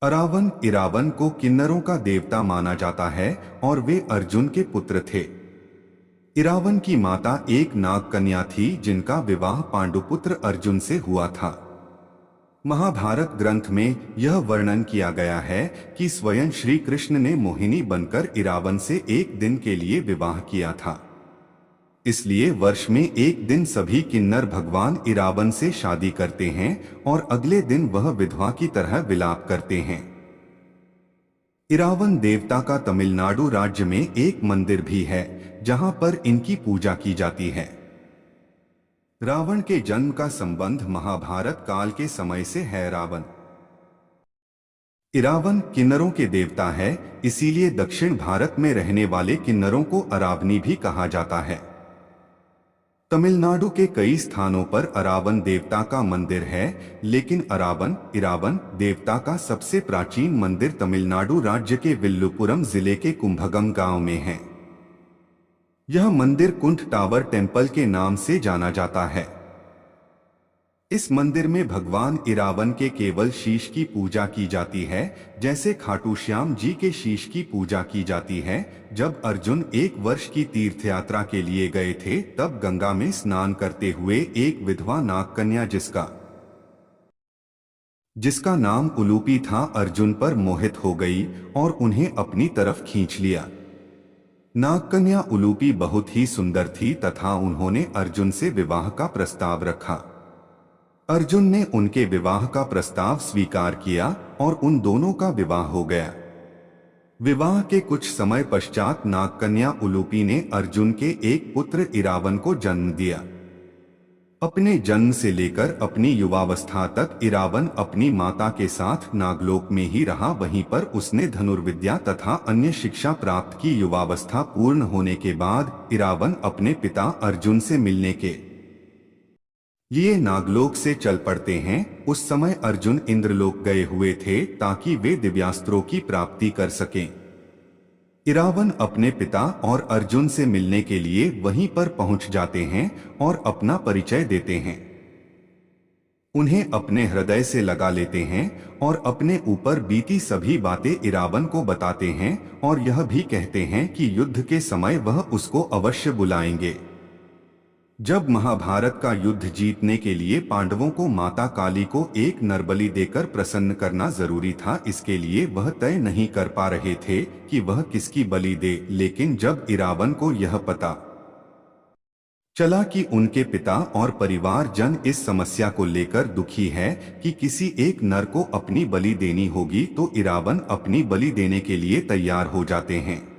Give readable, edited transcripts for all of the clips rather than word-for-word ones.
अरावन इरावन को किन्नरों का देवता माना जाता है और वे अर्जुन के पुत्र थे। इरावन की माता एक नाग कन्या थी जिनका विवाह पांडुपुत्र अर्जुन से हुआ था। महाभारत ग्रंथ में यह वर्णन किया गया है कि स्वयं श्री कृष्ण ने मोहिनी बनकर इरावन से एक दिन के लिए विवाह किया था। इसलिए वर्ष में एक दिन सभी किन्नर भगवान इरावन से शादी करते हैं और अगले दिन वह विधवा की तरह विलाप करते हैं। इरावन देवता का तमिलनाडु राज्य में एक मंदिर भी है जहां पर इनकी पूजा की जाती है। रावण के जन्म का संबंध महाभारत काल के समय से है। इरावन किन्नरों के देवता है, इसीलिए दक्षिण भारत में रहने वाले किन्नरों को अरावनी भी कहा जाता है। तमिलनाडु के कई स्थानों पर अरावन देवता का मंदिर है, लेकिन अरावन इरावन देवता का सबसे प्राचीन मंदिर तमिलनाडु राज्य के विल्लुपुरम जिले के कुंभगम गांव में है। यह मंदिर कुंठ टावर टेम्पल के नाम से जाना जाता है। इस मंदिर में भगवान इरावन के केवल शीश की पूजा की जाती है, जैसे खाटू श्याम जी के शीश की पूजा की जाती है। जब अर्जुन एक वर्ष की तीर्थयात्रा के लिए गए थे, तब गंगा में स्नान करते हुए एक विधवा नाग कन्या जिसका नाम उलूपी था, अर्जुन पर मोहित हो गई और उन्हें अपनी तरफ खींच लिया। नाग कन्या उलूपी बहुत ही सुंदर थी तथा उन्होंने अर्जुन से विवाह का प्रस्ताव रखा। अर्जुन ने उनके विवाह का प्रस्ताव स्वीकार किया और उन दोनों का विवाह हो गया। विवाह के कुछ समय पश्चात नागकन्या उलूपी ने अर्जुन के एक पुत्र इरावन को जन्म दिया। अपने जन्म से लेकर अपनी युवावस्था तक इरावन अपनी माता के साथ नागलोक में ही रहा। वहीं पर उसने धनुर्विद्या तथा अन्य शिक्षा प्राप्त की। युवावस्था पूर्ण होने के बाद इरावन अपने पिता अर्जुन से मिलने के लिए नागलोक से चल पड़ते हैं। उस समय अर्जुन इंद्रलोक गए हुए थे ताकि वे दिव्यास्त्रों की प्राप्ति कर सकें। इरावन अपने पिता और अर्जुन से मिलने के लिए वहीं पर पहुंच जाते हैं और अपना परिचय देते हैं। उन्हें अपने हृदय से लगा लेते हैं और अपने ऊपर बीती सभी बातें इरावन को बताते हैं और यह भी कहते हैं कि युद्ध के समय वह उसको अवश्य बुलाएंगे। जब महाभारत का युद्ध जीतने के लिए पांडवों को माता काली को एक नरबलि देकर प्रसन्न करना जरूरी था, इसके लिए वह तय नहीं कर पा रहे थे कि वह किसकी बलि दे। लेकिन जब इरावन को यह पता चला कि उनके पिता और परिवार जन इस समस्या को लेकर दुखी है कि किसी एक नर को अपनी बलि देनी होगी, तो इरावन अपनी बलि देने के लिए तैयार हो जाते हैं।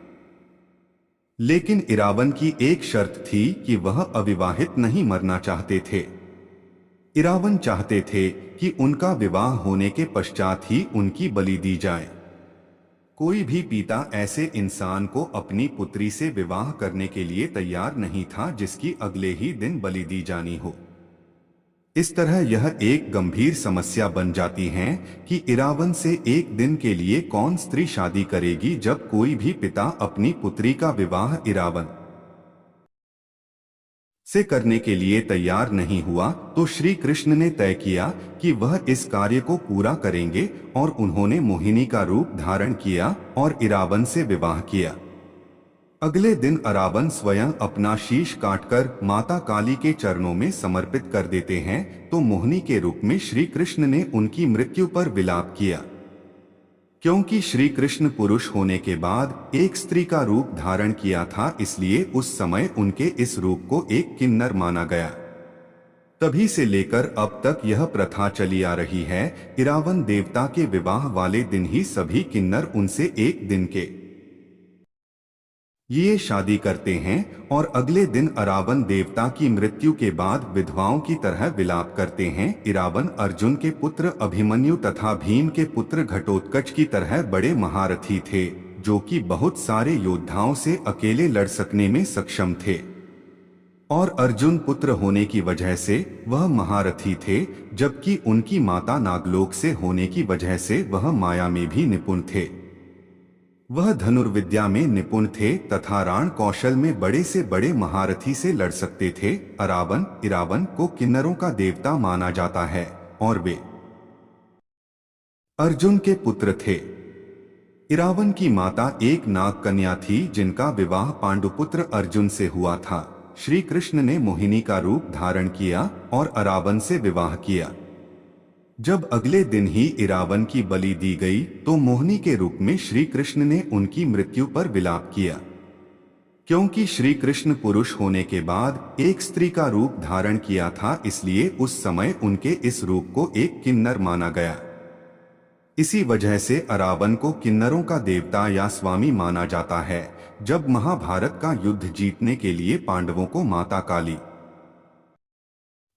लेकिन इरावन की एक शर्त थी कि वह अविवाहित नहीं मरना चाहते थे। इरावन चाहते थे कि उनका विवाह होने के पश्चात ही उनकी बलि दी जाए। कोई भी पिता ऐसे इंसान को अपनी पुत्री से विवाह करने के लिए तैयार नहीं था जिसकी अगले ही दिन बलि दी जानी हो। इस तरह यह एक गंभीर समस्या बन जाती है कि इरावन से एक दिन के लिए कौन स्त्री शादी करेगी। जब कोई भी पिता अपनी पुत्री का विवाह इरावन से करने के लिए तैयार नहीं हुआ, तो श्री कृष्ण ने तय किया कि वह इस कार्य को पूरा करेंगे और उन्होंने मोहिनी का रूप धारण किया और इरावन से विवाह किया। अगले दिन अरावन स्वयं अपना शीश काटकर माता काली के चरणों में समर्पित कर देते हैं, तो मोहिनी के रूप में श्री कृष्ण ने उनकी मृत्यु पर विलाप किया। क्योंकि श्री कृष्ण पुरुष होने के बाद एक स्त्री का रूप धारण किया था, इसलिए उस समय उनके इस रूप को एक किन्नर माना गया। तभी से लेकर अब तक यह प्रथा चली आ रही है। इरावन देवता के विवाह वाले दिन ही सभी किन्नर उनसे एक दिन के ये शादी करते हैं और अगले दिन अरावन देवता की मृत्यु के बाद विधवाओं की तरह विलाप करते हैं। इरावन अर्जुन के पुत्र अभिमन्यु तथा भीम के पुत्र घटोत्कच की तरह बड़े महारथी थे, जो कि बहुत सारे योद्धाओं से अकेले लड़ सकने में सक्षम थे। और अर्जुन पुत्र होने की वजह से वह महारथी थे, जबकि उनकी माता नागलोक से होने की वजह से वह माया में भी निपुण थे। वह धनुर्विद्या में निपुण थे तथा रण कौशल में बड़े से बड़े महारथी से लड़ सकते थे। इरावन को किन्नरों का देवता माना जाता है और वे अर्जुन के पुत्र थे। इरावन की माता एक नाग कन्या थी जिनका विवाह पांडुपुत्र अर्जुन से हुआ था। श्री कृष्ण ने मोहिनी का रूप धारण किया और अरावन से विवाह किया। जब अगले दिन ही इरावन की बलि दी गई तो मोहिनी के रूप में श्री कृष्ण ने उनकी मृत्यु पर विलाप किया। क्योंकि श्री कृष्ण पुरुष होने के बाद एक स्त्री का रूप धारण किया था, इसलिए उस समय उनके इस रूप को एक किन्नर माना गया। इसी वजह से अरावन को किन्नरों का देवता या स्वामी माना जाता है। जब महाभारत का युद्ध जीतने के लिए पांडवों को माता काली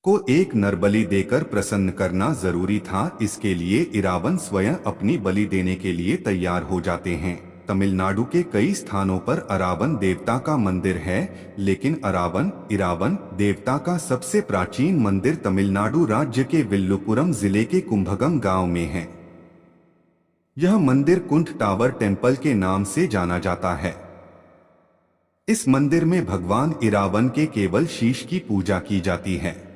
को एक नरबलि देकर प्रसन्न करना जरूरी था, इसके लिए इरावन स्वयं अपनी बलि देने के लिए तैयार हो जाते हैं। तमिलनाडु के कई स्थानों पर अरावन देवता का मंदिर है, लेकिन इरावन देवता का सबसे प्राचीन मंदिर तमिलनाडु राज्य के विल्लुपुरम जिले के कुंभगम गांव में है। यह मंदिर कुंठ टावर टेम्पल के नाम से जाना जाता है। इस मंदिर में भगवान इरावन के केवल शीश की पूजा की जाती है।